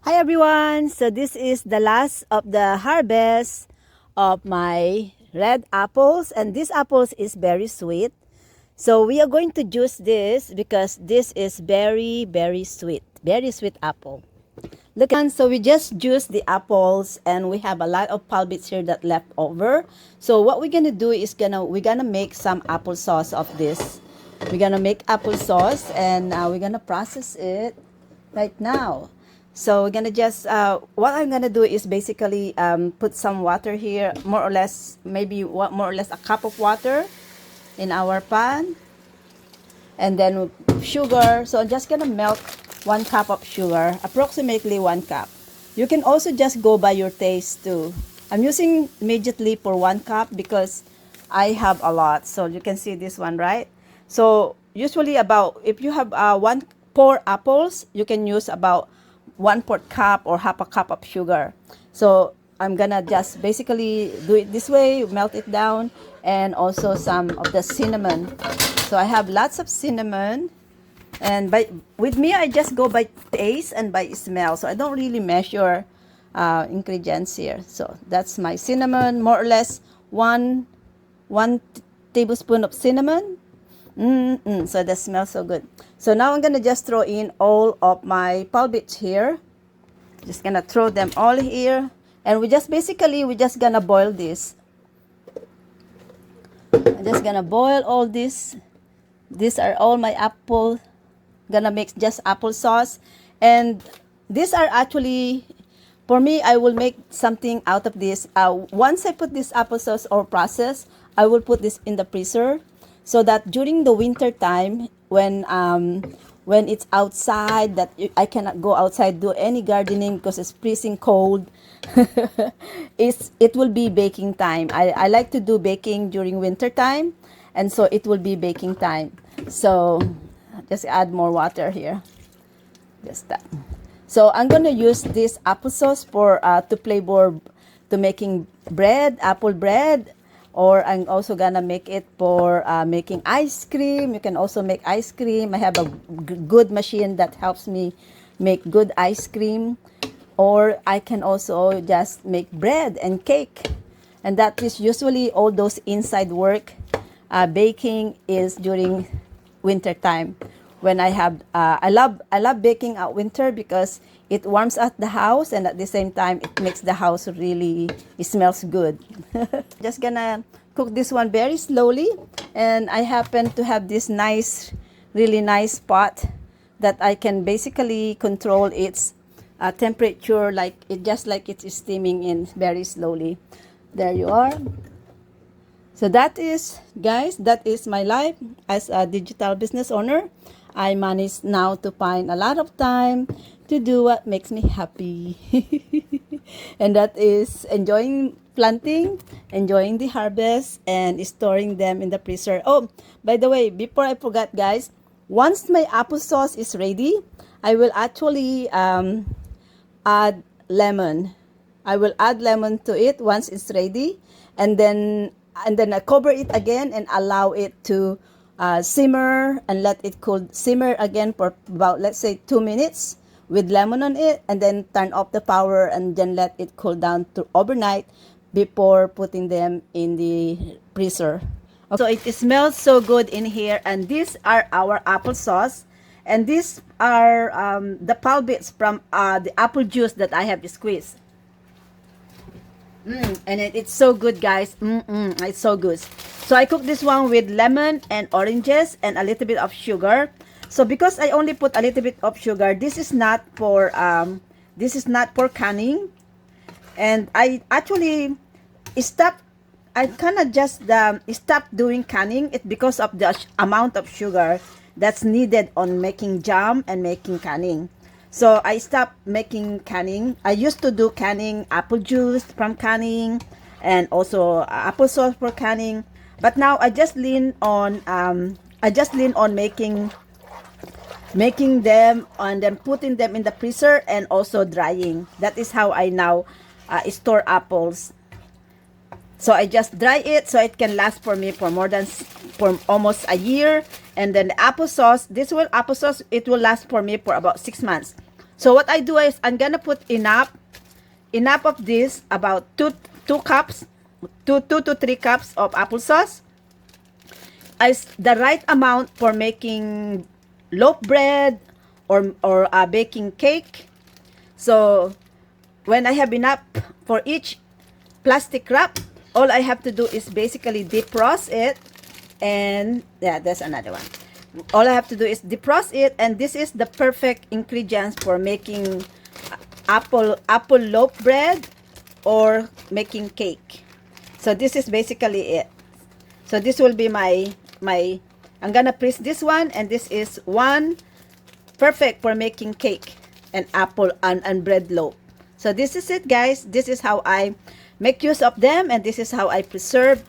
Hi everyone! So this is the last of the harvest of my red apples, and this apples is very sweet. So we are going to juice this because this is very sweet. Very sweet apple. Look at, so we just juice the apples and we have a lot of pulbits here that left over. So what we're gonna do is we're gonna make some applesauce of this. We're gonna make applesauce and we're gonna process it right now. So we're gonna just what I'm gonna do is basically put some water here, more or less, maybe more or less a cup of water in our pan, and then sugar. So I'm just gonna melt 1 cup of sugar, approximately 1 cup. You can also just go by your taste too. I'm using immediately for 1 cup because I have a lot. So you can see this one, right? So usually about, if you have 4 apples, you can use about 1/4 cup or half a cup of sugar. So I'm gonna just basically do it this way, melt it down, and also some of the cinnamon. So I have lots of cinnamon, and with me I just go by taste and by smell. So I don't really measure ingredients here. So that's my cinnamon, more or less one tablespoon of cinnamon. So that smells so good. So now I'm gonna just throw in all of my pulbits here. Just gonna throw them all here, and we just gonna boil this. I'm just gonna boil all this. These are all my apple. Gonna make just applesauce, and these are actually, for me, I will make something out of this. Once I put this applesauce or process, I will put this in the freezer, so that during the winter time, when it's outside, that I cannot go outside do any gardening because it's freezing cold. It will be baking time. I like to do baking during winter time, and so it will be baking time. So just add more water here, just that. So I'm gonna use this applesauce for to flavor, to making bread, apple bread, or I'm also gonna make it for making ice cream. You can also make ice cream. I have a good machine that helps me make good ice cream, or I can also just make bread and cake. And that is usually all those inside work. Baking is during winter time, when I have I love baking at winter because it warms up the house, and at the same time it makes the house really, it smells good. Just gonna cook this one very slowly, and I happen to have this nice, really nice pot that I can basically control its temperature, like it, just like it's steaming in very slowly. There you are. So that is, guys, that is my life as a digital business owner. I manage now to find a lot of time to do what makes me happy. And that is enjoying planting, enjoying the harvest, and storing them in the freezer. Oh, by the way, before I forgot, guys, once my applesauce is ready, I will actually add lemon. I will add lemon to it once it's ready, and then I cover it again and allow it to simmer, and let it simmer again for about, let's say, 2 minutes with lemon on it, and then turn off the power and then let it cool down to overnight before putting them in the freezer. Okay. So it smells so good in here, and these are our applesauce, and these are the pulp bits from the apple juice that I have squeezed. And it's so good, guys. It's so good. So I cook this one with lemon and oranges and a little bit of sugar. So because I only put a little bit of sugar, this is not for canning. And I actually stopped. I kind of just stopped doing canning it because of the amount of sugar that's needed on making jam and making canning. So I stopped making canning. I used to do canning, apple juice from canning, and also applesauce for canning. But now I just lean on making them and then putting them in the freezer and also drying. That is how I now store apples. So I just dry it so it can last for me for almost a year. And then the applesauce, applesauce, it will last for me for about 6 months. So what I do is I'm gonna put enough of this, about two cups, two to three cups of applesauce, as the right amount for making loaf bread or a baking cake. So when I have enough for each plastic wrap, all I have to do is basically defrost it. And yeah, there's another one. All I have to do is defrost it, and this is the perfect ingredients for making apple loaf bread or making cake. So this is basically it. So this will be my I'm gonna press this one, and this is one perfect for making cake and apple and bread loaf. So this is it, guys. This is how I make use of them, and this is how I preserve